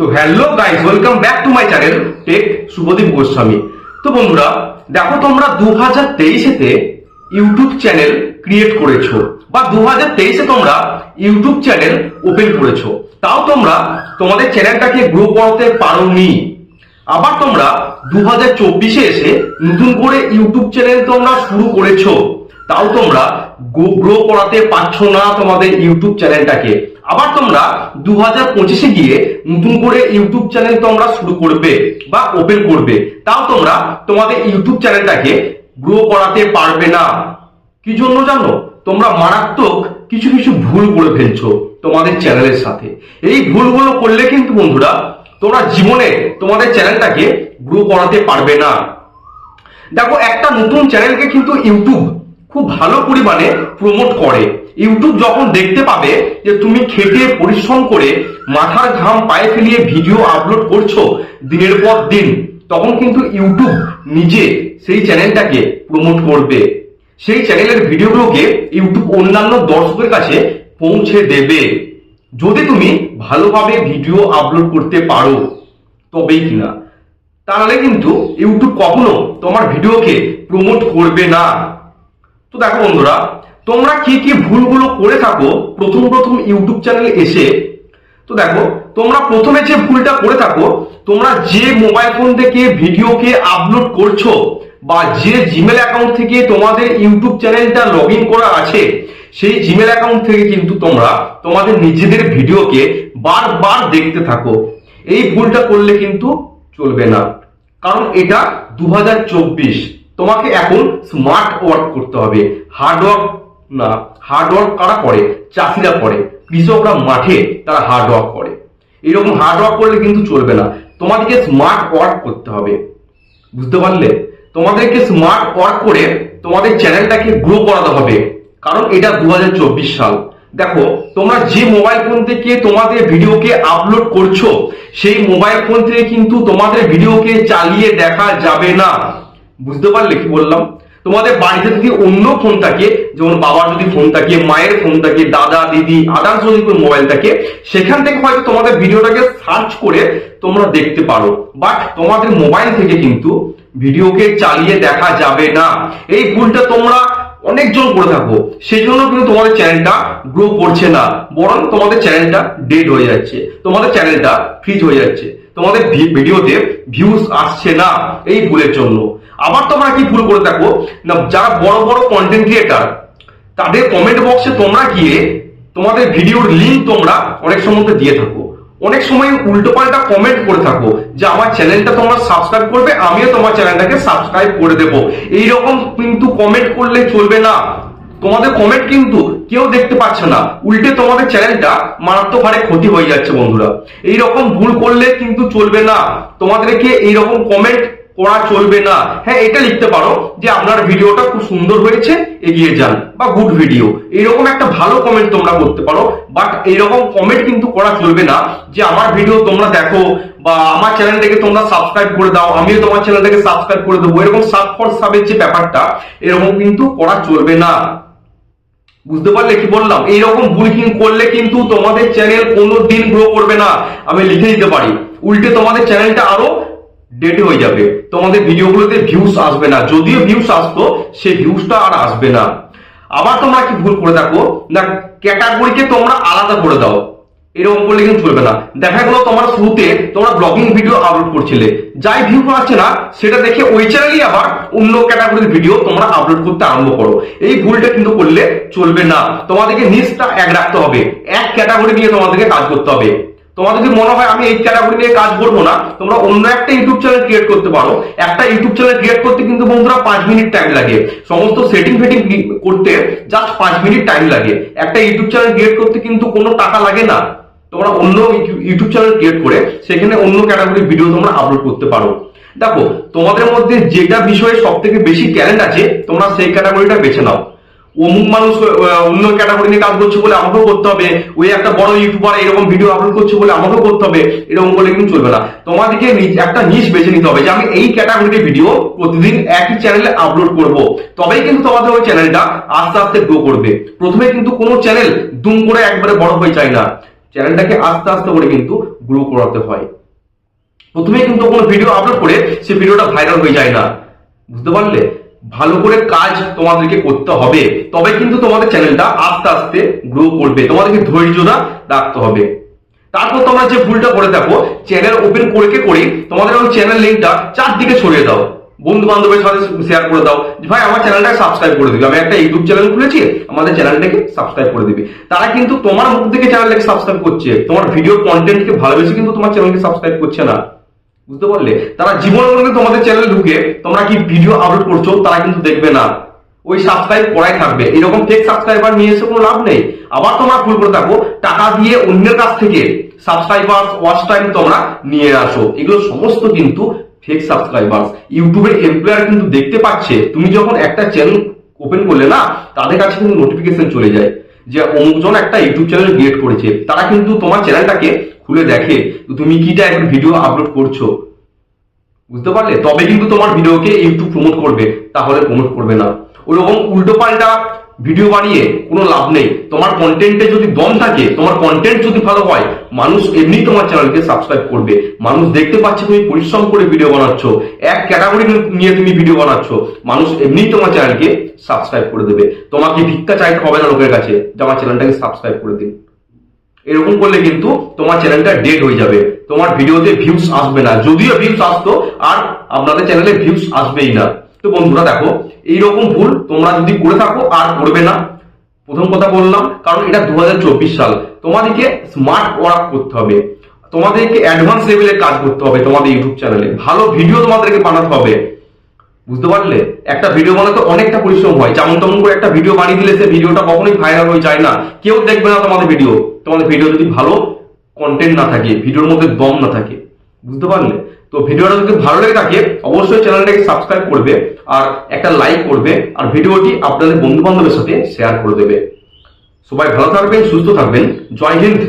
তো hello guys, welcome back to my channel tech Subhadeep Goswami. তো বন্ধুরা দেখো, তোমরা 2023-তে ইউটিউব চ্যানেল ক্রিয়েট করেছো বা 2023-এ তোমরা ইউটিউব চ্যানেল ওপেন করেছো, তাও তোমরা তোমাদের চ্যানেলটাকে গ্রো করতে পারোনি। আবার তোমরা 2024-এ এসে নতুন করে ইউটিউব চ্যানেল তোমরা শুরু করেছো, তাও তোমরা গ্রো করাতে পারছো না তোমাদের ইউটিউব চ্যানেলটাকে। আবার তোমরা 2025-এ গিয়ে নতুন করে ইউটিউব চ্যানেল তোমরা শুরু করবে বা ওপেন করবে, তাও তোমরা তোমাদের ইউটিউব চ্যানেলটাকে গ্রো করাতে পারবে না। কি জন্য জানো? তোমরা মারাত্মক কিছু কিছু ভুল করে ফেলছো তোমাদের চ্যানেলের সাথে। এই ভুলগুলো করলে কিন্তু বন্ধুরা তোমরা জীবনে তোমাদের চ্যানেলটাকে গ্রো করাতে পারবে না। দেখো, একটা নতুন চ্যানেলকে কিন্তু ইউটিউব খুব ভালো পরিমাণে প্রমোট করে। ইউটিউব যখন দেখতে পাবে যে তুমি খেটে পরিশ্রম করে মাথার ঘাম পায়ে ফেলিয়ে ভিডিও আপলোড করছো দিনের পর দিন, তখন কিন্তু ইউটিউব নিজে সেই চ্যানেলটাকে প্রমোট করবে। সেই চ্যানেলের ভিডিওগুলোকে ইউটিউব অন্যান্য দর্শকের কাছে পৌঁছে দেবে, যদি তুমি ভালোভাবে ভিডিও আপলোড করতে পারো তবেই কিনা। তাহলে কিন্তু ইউটিউব কখনো তোমার ভিডিওকে প্রমোট করবে না। তো দেখো বন্ধুরা, তোমরা কি কি ভুলগুলো করে থাকো প্রথম ইউটিউব চ্যানেলে এসে। তো দেখো, তোমরা প্রথমে যে ভুলটা করে থাকো, তোমরা যে মোবাইল ফোন থেকে ভিডিওকে আপলোড করছো বা যে জিমেল অ্যাকাউন্ট থেকে তোমাদের ইউটিউব চ্যানেলটা লগ ইন করা আছে, সেই জিমেল অ্যাকাউন্ট থেকে কিন্তু তোমরা তোমাদের নিজেদের ভিডিওকে বারবার দেখতে থাকো। এই ভুলটা করলে কিন্তু চলবে না, কারণ এটা 2024। তোমাকে এখন স্মার্ট ওয়ার্ক করতে হবে, হার্ড ওয়ার্ক না। হার্ড ওয়ার্ক কারা করে? চাষিরা করে, কৃষকরা মাঠে তারা হার্ড ওয়ার্ক করে। এরকম হার্ড ওয়ার্ক করলে কিন্তু চলবে না, তোমাদেরকে স্মার্ট ওয়ার্ক করতে হবে। বুঝতে পারলে? তোমাদেরকে স্মার্ট ওয়ার্ক করে তোমাদের চ্যানেলটাকে গ্রো করাতে হবে, কারণ এটা 2024 সাল। দেখো, তোমরা যে মোবাইল ফোন থেকে তোমাদের ভিডিওকে আপলোড করছো, সেই মোবাইল ফোন থেকে কিন্তু তোমাদের ভিডিওকে চালিয়ে দেখা যাবে না। বুঝতে পারলে কি বললাম? তোমাদের বাড়িতে যদি অন্য ফোন থাকে, যেমন বাবার যদি ফোন থাকে, মায়ের ফোন থাকে, দাদা দিদি আদার্স যদি কোনো মোবাইল থাকে, সেখান থেকে হয়তো তোমাদের ভিডিওটাকে সার্চ করে তোমরা দেখতে পারো, বাট তোমাদের মোবাইল থেকে কিন্তু ভিডিওকে চালিয়ে দেখা যাবে না। এই ভুলটা তোমরা অনেকজন করে থাকো, সেই জন্য কিন্তু তোমাদের চ্যানেলটা গ্রো করছে না, বরং তোমাদের চ্যানেলটা ডেড হয়ে যাচ্ছে, তোমাদের চ্যানেলটা ফ্রিজ হয়ে যাচ্ছে, তোমাদের ভিডিওতে ভিউজ আসছে না এই ভুলের জন্য। আবার তোমরা কি ভুল করে থাকো না, যারা বড় বড় কন্টেন্ট ক্রিয়েটার, তাদের কমেন্ট বক্সে তোমরা গিয়ে তোমাদের ভিডিওর লিঙ্ক তোমরা অনেক সময় দিয়ে থাকো, অনেক সময় উল্টো পাল্টা কমেন্ট করে থাকো যে আমার চ্যানেলটা তোমরা সাবস্ক্রাইব করবে, আমিও তোমার চ্যানেলটাকে সাবস্ক্রাইব করে দেবো। এইরকম কিন্তু কমেন্ট করলে চলবে না। তোমাদের কমেন্ট কিন্তু কেউ দেখতে পাচ্ছে না, উল্টে তোমাদের চ্যানেলটা মারাত্মক হারে ক্ষতি হয়ে যাচ্ছে। বন্ধুরা, এইরকম ভুল করলে কিন্তু চলবে না, তোমাদেরকে এইরকম কমেন্ট করা চলবে না। হ্যাঁ, এটা লিখতে পারো যে আপনার ভিডিওটা খুব সুন্দর হয়েছে, এগিয়ে যান, বা গুড ভিডিও, এইরকম একটা ভালো কমেন্ট তোমরা করতে পারো। বাট এইরকম কমেন্ট কিন্তু করা চলবে না যে আমার ভিডিও তোমরা দেখো বা আমার চ্যানেলটাকে তোমরা সাবস্ক্রাইব করে দাও, আমিও তোমার চ্যানেলটাকে সাবস্ক্রাইব করে দেবো। এরকম সাব ফর সাবের যে ব্যাপারটা, এরকম কিন্তু করা চলবে না। বুঝতে পারলে কি বললাম? এইরকম ভুল করলে কিন্তু তোমাদের চ্যানেল কোনোদিন গ্রো করবে না, আমি লিখে দিতে পারি। উল্টে তোমাদের চ্যানেলটা আরো ডেড হয়ে যাবে, তোমাদের ভিডিওগুলোতে ভিউজ আসবে না, যদিও ভিউজ আসতো সেই ভিউজটা আর আসবে না। আবার তোমরা কি ভুল করে থাকো না, ক্যাটাগরিকে তোমরা আলাদা করে দাও। এরকম করলে কিন্তু চলবে না। দেখা গেলো তোমার শুরুতে তোমরা ব্লগিং ভিডিও আপলোড করছিলে, যাই ভিউ আসছে না সেটা দেখে ওই চ্যানেলই আবার অন্য ক্যাটাগরির ভিডিও তোমরা আপলোড করতে আরম্ভ করো। এই ভুলটা কিন্তু করলে চলবে না, তোমাদেরকে নিচটা এক রাখতে হবে, এক ক্যাটাগরি নিয়ে তোমাদেরকে কাজ করতে হবে। তোমার যদি মনে হয় আমি এই ক্যাটাগরি নিয়ে কাজ করবো না, তোমরা অন্য একটা ইউটিউব চ্যানেল ক্রিয়েট করতে পারো। একটা ইউটিউব চ্যানেল ক্রিয়েট করতে কিন্তু বন্ধুরা 5 মিনিট টাইম লাগে, সমস্ত সেটিং ফেটিং করতে জাস্ট 5 মিনিট টাইম লাগে। একটা ইউটিউব চ্যানেল ক্রিয়েট করতে কিন্তু কোনো টাকা লাগে না। তোমরা অন্য ইউটিউব চ্যানেল ক্রিয়েট করে সেখানে অন্য ক্যাটাগরির ভিডিও তোমরা আপলোড করতে পারো। দেখো, তোমাদের মধ্যে যেটা বিষয়ে সব থেকে বেশি ট্যালেন্ট আছে, তোমরা সেই ক্যাটাগরিটা বেছে নাও। অমুক মানুষ অন্য ক্যাটাগরি নিয়ে কাজ করছে বলে আমাকেও করতে হবে, ওই একটা বড় ইউটিউবার এরকম ভিডিও আপলোড করছে বলে আমাকেও করতে হবে, এরকম করলে কিন্তু চলবে না। তোমাদেরকে একটা নিশ বেছে নিতে হবে যে আমি এই ক্যাটাগরির ভিডিও প্রতিদিন একই চ্যানেলে আপলোড করব, তবেই কিন্তু তোমাদের ওই চ্যানেলটা আস্তে আস্তে গ্রো করবে। প্রথমে কিন্তু কোনো চ্যানেল দুম করে একবারে বড় হয়ে যায় না, চ্যানেলটাকে আস্তে আস্তে করে কিন্তু গ্রো করাতে হয়। প্রথমে কিন্তু কোনো ভিডিও আপলোড করে সে ভিডিওটা ভাইরাল হয়ে যায় না, বুঝতে পারলে? ভালো করে কাজ তোমাদেরকে করতে হবে, তবে কিন্তু তোমাদের চ্যানেলটা আস্তে আস্তে গ্রো করবে। তোমাদেরকে ধৈর্যটা রাখতে হবে। তারপর তোমরা যে ভুলটা করে থাকো, চ্যানেল ওপেন করে তোমাদের ওই চ্যানেল লিঙ্কটা চারদিকে ছড়িয়ে দাও, বন্ধু বান্ধবের সাথে শেয়ার করে দাও যে ভাই আমার চ্যানেলটাকে সাবস্ক্রাইব করে দিবি, আমি একটা ইউটিউব চ্যানেল খুলেছি, আমাদের চ্যানেলটাকে সাবস্ক্রাইব করে দিবি। তারা কিন্তু তোমার মুখ থেকে চ্যানেলটাকে সাবস্ক্রাইব করছে, তোমার ভিডিও কন্টেন্টকে ভালোবেসে কিন্তু তোমার চ্যানেলকে সাবস্ক্রাইব করছে না, বুঝতে পারলে? তারা জীবন কিন্তু তোমাদের চ্যানেলে ঢুকে তোমরা কি ভিডিও আপলোড করছো তারা কিন্তু দেখবে না, ওই সাবস্ক্রাইব করাই থাকবে। এরকম ফেক সাবস্ক্রাইবার নিয়ে এসে কোনো লাভ নেই। আবার তোমরা ভুল করে থাকো, টাকা দিয়ে অন্যের কাছ থেকে সাবস্ক্রাইবার ওয়াচ টাইম তোমরা নিয়ে আসো, এগুলো সমস্ত কিন্তু ফেক সাবস্ক্রাইবার। ইউটিউবের এমপ্লয়ার কিন্তু দেখতে পাচ্ছে তুমি যখন একটা চ্যানেল ওপেন করলে না, তাদের কাছে কিন্তু নোটিফিকেশন চলে যায় যে অমুকজন একটা ইউটিউব চ্যানেল ক্রিয়েট করেছে। তারা কিন্তু তোমার চ্যানেলটাকে খুলে দেখে তুমি কি টাইপের ভিডিও আপলোড করছো, বুঝতে পারলে? তবে কিন্তু তোমার ভিডিওকে ইউটিউব প্রমোট করবে, তাহলে প্রমোট করবে না। ওরকম উল্টো পাল্টা ভিডিও বানিয়ে কোনো লাভ নেই। তোমার কন্টেন্টে যদি দম থাকে, তোমার কন্টেন্ট যদি ভালো হয়, মানুষ এমনি তোমার চ্যানেলকে সাবস্ক্রাইব করবে। মানুষ দেখতে পাচ্ছে তুমি পরিশ্রম করে ভিডিও বানাচ্ছ, এক ক্যাটাগরি নিয়ে তুমি ভিডিও বানাচ্ছ, মানুষ এমনি তোমার চ্যানেলকে সাবস্ক্রাইব করে দেবে। তোমাকে ভিক্ষা চাইতে হবে না লোকের কাছে যে আমার চ্যানেলটাকে সাবস্ক্রাইব করে দিন। এরকম করলে কিন্তু তোমার চ্যানেলটা ডেড হয়ে যাবে, তোমার ভিডিওতে ভিউজ আসবে না। যদিও ভিউজ আসতো, আর আপনাদের চ্যানেলে ভিউজ আসবেই না। তো বন্ধুরা দেখো, এইরকম ভুল তোমরা যদি করে থাকো আর করবে না। প্রথম কথা বললাম, কারণ এটা 2024 সাল, তোমাদেরকে স্মার্ট ওয়ার্ক করতে হবে, তোমাদেরকে অ্যাডভান্স লেভেলে কাজ করতে হবে। তোমাদের ইউটিউব চ্যানেলে ভালো ভিডিও তোমাদেরকে বানাতে হবে, বুঝতে পারলে? একটা ভিডিও বানাতে অনেকটা পরিশ্রম হয়, যেমন তেমন করে একটা ভিডিও বানিয়ে দিলে সে ভিডিওটা কখনোই ভাইরাল হয়ে যায় না, কেউ দেখবে না তোমাদের ভিডিও। তোমাদের ভিডিও যদি ভালো কন্টেন্ট না থাকে, ভিডিওর মধ্যে দম না থাকে, বুঝতে পারলে? তো ভিডিওটা যদি ভালো লেগে থাকে অবশ্যই চ্যানেলটাকে সাবস্ক্রাইব করবে, আর একটা লাইক করবে, আর ভিডিওটি আপনাদের বন্ধু বান্ধবের সাথে শেয়ার করে দেবে। সবাই ভালো থাকবেন, সুস্থ থাকবেন। জয় হিন্দ।